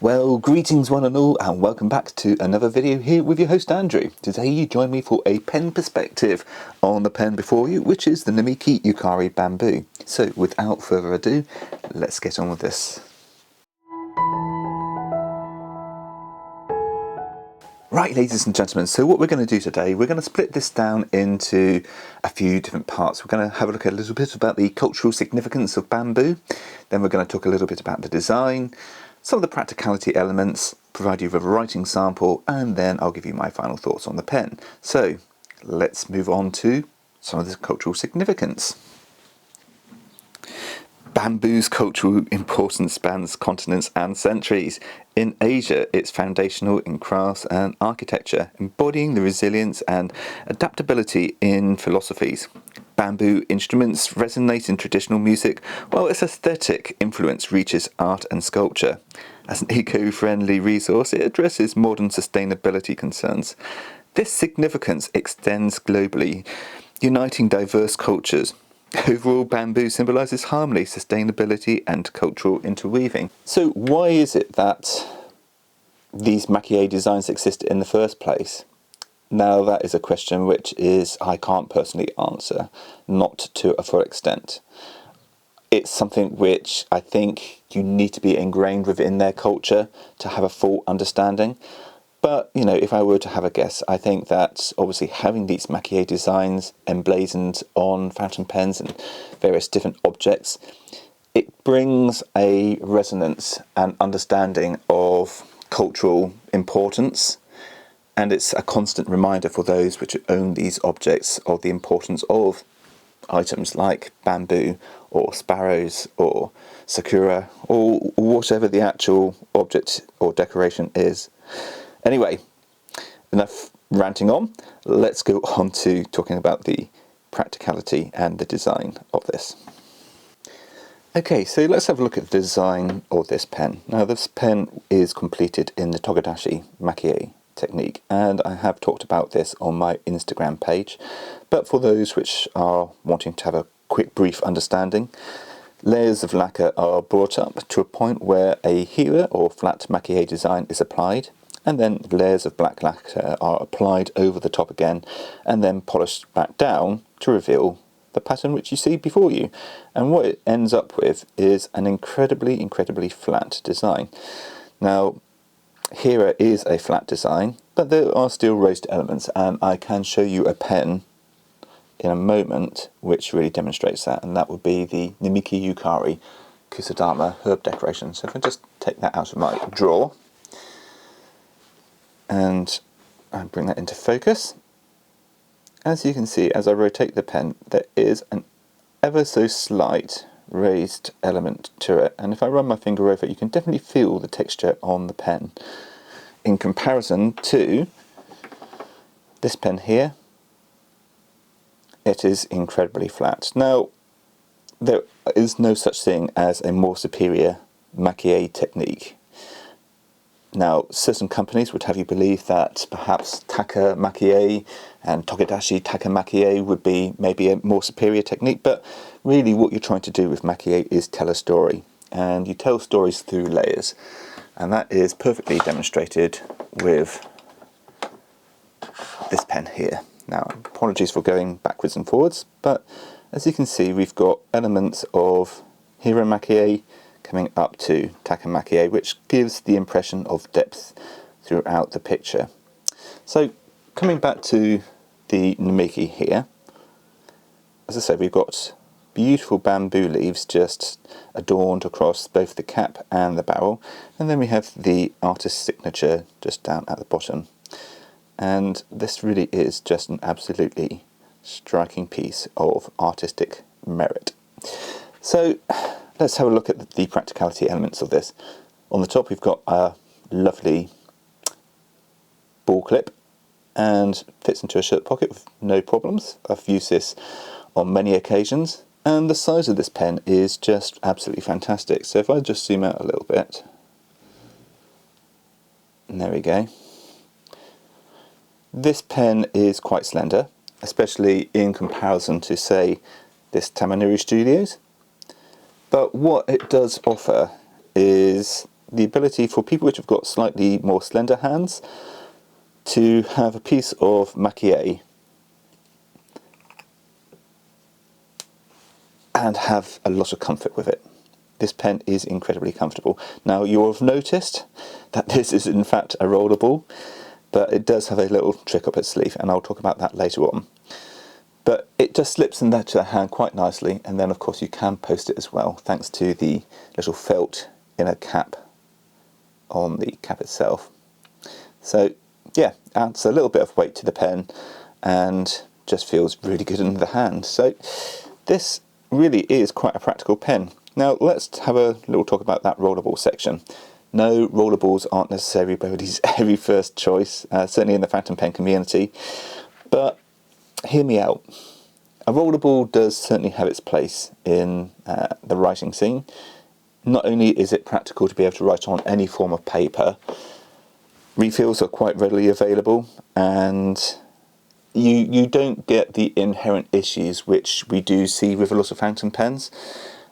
Well, greetings one and all, and welcome back to another video here with your host Andrew. Today you join me for a pen perspective on the pen before you, which is the Namiki Yukari Bamboo. So without further ado, let's get on with this. Right, ladies and gentlemen, so what we're going to do today, we're going to split this down into a few different parts. We're going to have a look at a little bit about the cultural significance of bamboo, then we're going to talk a little bit about the design, some of the practicality elements, provide you with a writing sample, and then I'll give you my final thoughts on the pen. So let's move on to some of the cultural significance. Bamboo's cultural importance spans continents and centuries. In Asia, it's foundational in crafts and architecture, embodying the resilience and adaptability in philosophies. Bamboo instruments resonate in traditional music, while its aesthetic influence reaches art and sculpture. As an eco-friendly resource, it addresses modern sustainability concerns. This significance extends globally, uniting diverse cultures. Overall, bamboo symbolises harmony, sustainability and cultural interweaving. So why is it that these maquillé designs exist in the first place? Now that is a question which I can't personally answer, not to a full extent. It's something which I think you need to be ingrained within their culture to have a full understanding. But, you know, if I were to have a guess, I think that obviously having these maquillé designs emblazoned on fountain pens and various different objects, it brings a resonance and understanding of cultural importance. And it's a constant reminder for those which own these objects of the importance of items like bamboo or sparrows or sakura or whatever the actual object or decoration is. Anyway, enough ranting on. Let's go on to talking about the practicality and the design of this. Okay, so let's have a look at the design of this pen. Now, this pen is completed in the Togedashi maquillé technique, and I have talked about this on my Instagram page. But for those which are wanting to have a quick, brief understanding, layers of lacquer are brought up to a point where a hira or flat maquillé design is applied, and then layers of black lacquer are applied over the top again and then polished back down to reveal the pattern which you see before you. And what it ends up with is an incredibly flat design. Now, Hira is a flat design, but there are still raised elements, and I can show you a pen in a moment which really demonstrates that, and that would be the Namiki Yukari Kusadama herb decoration. So if I just take that out of my drawer and I bring that into focus, as you can see, as I rotate the pen, there is an ever so slight raised element to it, and if I run my finger over it, you can definitely feel the texture on the pen in comparison to this pen here. It is incredibly flat. Now, there is no such thing as a more superior maquillé technique. Now, certain companies would have you believe that perhaps Taka maquillé and Togedashi Taka maquillé would be maybe a more superior technique, but really what you're trying to do with maquillé is tell a story, and you tell stories through layers, and that is perfectly demonstrated with this pen here. Now, apologies for going backwards and forwards, but as you can see, we've got elements of Hira maquillé coming up to Taka maquillé, which gives the impression of depth throughout the picture. So coming back to the Namiki here, as I said, we've got beautiful bamboo leaves just adorned across both the cap and the barrel, and then we have the artist's signature just down at the bottom. And this really is just an absolutely striking piece of artistic merit. So let's have a look at the practicality elements of this. On the top we've got a lovely ball clip and fits into a shirt pocket with no problems. I've used this on many occasions, and the size of this pen is just absolutely fantastic. So if I just zoom out a little bit, and there we go. This pen is quite slender, especially in comparison to, say, this Tamanuri Studios. But what it does offer is the ability for people which have got slightly more slender hands to have a piece of maki and have a lot of comfort with it. This pen is incredibly comfortable. Now you'll have noticed that this is in fact a rollable, but it does have a little trick up its sleeve, and I'll talk about that later on. But it just slips into the hand quite nicely, and then of course you can post it as well, thanks to the little felt inner cap on the cap itself. So yeah, adds a little bit of weight to the pen and just feels really good in the hand. So this really is quite a practical pen. Now let's have a little talk about that rollable section. No, rollables aren't necessarily everybody's very first choice, certainly in the fountain pen community, but hear me out. A rollable does certainly have its place in the writing scene. Not only is it practical to be able to write on any form of paper, refills are quite readily available, and you don't get the inherent issues which we do see with a lot of fountain pens.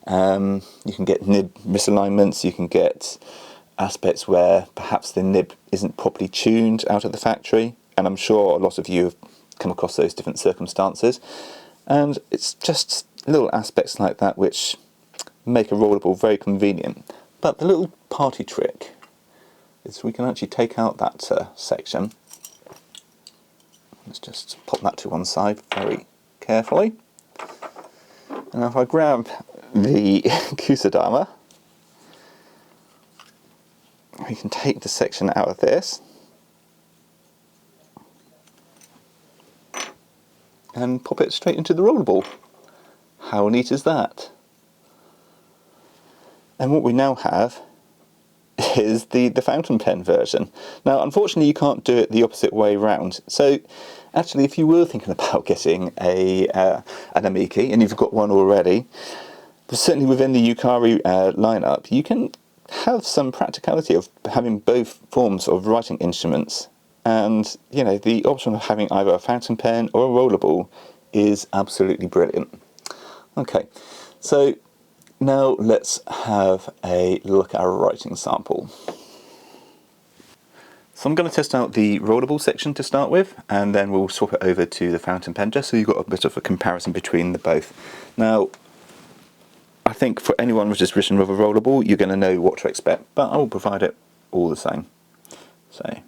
You can get nib misalignments, you can get aspects where perhaps the nib isn't properly tuned out of the factory, and I'm sure a lot of you have come across those different circumstances, and it's just little aspects like that which make a rollable very convenient. But the little party trick is we can actually take out that section. Let's just pop that to one side very carefully. And if I grab the Kusadama, we can take the section out of this and pop it straight into the rollable. How neat is that? And what we now have is the fountain pen version. Now unfortunately you can't do it the opposite way round. So actually, if you were thinking about getting an Namiki, and you've got one already, certainly within the Yukari lineup, you can have some practicality of having both forms of writing instruments. And you know, the option of having either a fountain pen or a rollable is absolutely brilliant. Okay, so now let's have a look at our writing sample. So I'm going to test out the rollable section to start with, and then we'll swap it over to the fountain pen, just so you've got a bit of a comparison between the both. Now, I think for anyone who's just written with a rollable, you're going to know what to expect, but I will provide it all the same. So,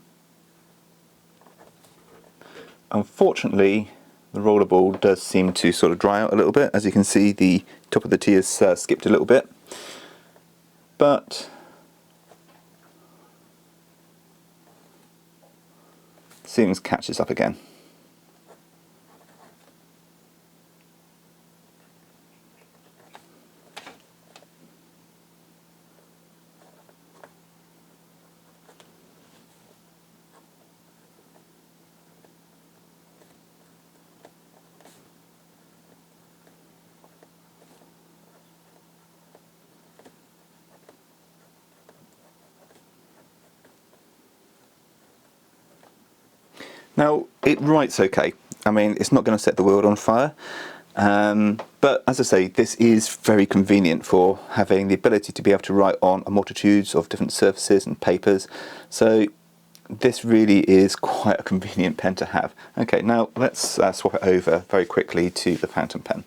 unfortunately, the rollable does seem to sort of dry out a little bit. As you can see, the top of the T has skipped a little bit, but soon catches up again. Now, it writes okay. I mean, it's not going to set the world on fire, but as I say, this is very convenient for having the ability to be able to write on a multitudes of different surfaces and papers. So this really is quite a convenient pen to have. Okay, now let's swap it over very quickly to the fountain pen.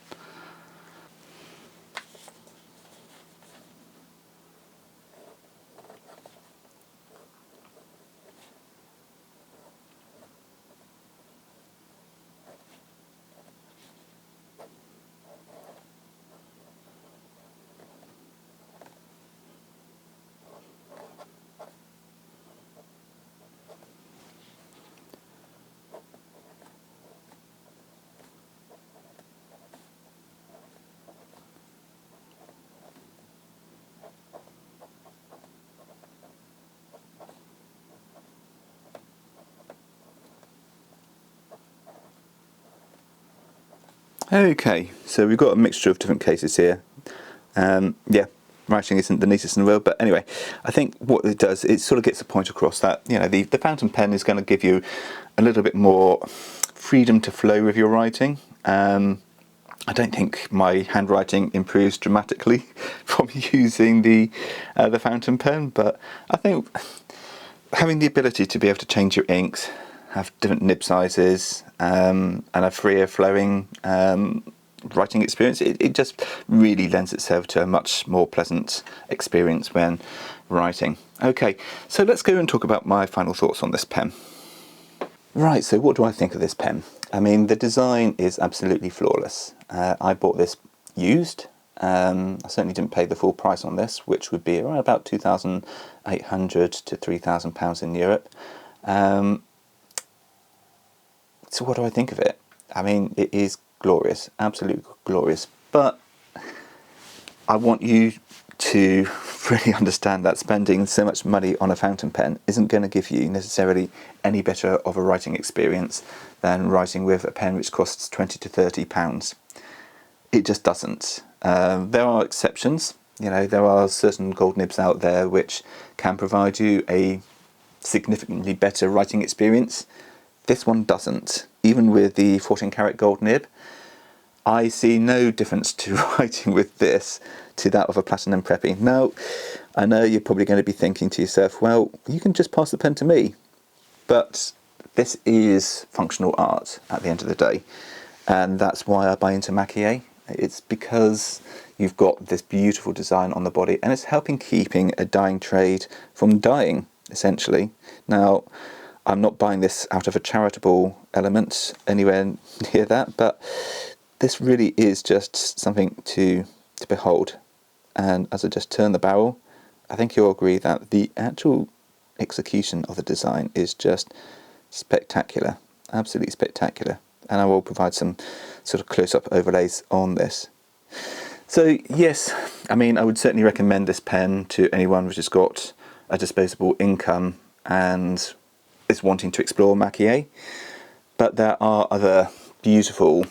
Okay, so we've got a mixture of different cases here. Yeah, writing isn't the neatest in the world, but anyway, I think what it does, it sort of gets the point across that, you know, the fountain pen is going to give you a little bit more freedom to flow with your writing. I don't think my handwriting improves dramatically from using the fountain pen, but I think having the ability to be able to change your inks, have different nib sizes, and a freer flowing writing experience, it just really lends itself to a much more pleasant experience when writing. Okay, so let's go and talk about my final thoughts on this pen. Right, so what do I think of this pen? I mean, the design is absolutely flawless. I bought this used. I certainly didn't pay the full price on this, which would be around about £2,800 to £3,000 in Europe. So what do I think of it? I mean, it is glorious, absolutely glorious. But I want you to really understand that spending so much money on a fountain pen isn't going to give you necessarily any better of a writing experience than writing with a pen which costs £20 to £30. It just doesn't. There are exceptions. You know, there are certain gold nibs out there which can provide you a significantly better writing experience. This one doesn't. Even with the 14 karat gold nib, I see no difference to writing with this to that of a platinum preppy. Now, I know you're probably going to be thinking to yourself, well, you can just pass the pen to me. But this is functional art at the end of the day. And that's why I buy into Nakaya. It's because you've got this beautiful design on the body, and it's helping keeping a dying trade from dying, essentially. Now, I'm not buying this out of a charitable element anywhere near that, but this really is just something to behold. And as I just turn the barrel, I think you'll agree that the actual execution of the design is just spectacular, absolutely spectacular. And I will provide some sort of close-up overlays on this. So yes, I mean, I would certainly recommend this pen to anyone which has got a disposable income and is wanting to explore Nakaya. But there are other beautiful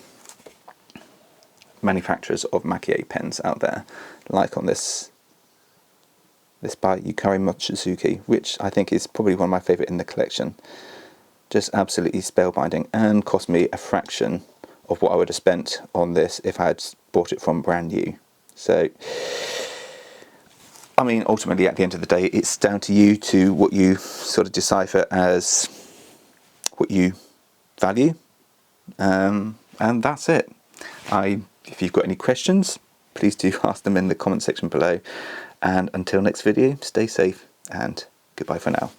manufacturers of Nakaya pens out there, like on this by Yukari Mochizuki, which I think is probably one of my favourite in the collection. Just absolutely spellbinding, and cost me a fraction of what I would have spent on this if I had bought it from brand new. So, I mean, ultimately at the end of the day, it's down to you to what you sort of decipher as what you value, and that's it. If you've got any questions, please do ask them in the comment section below. And until next video, stay safe and goodbye for now.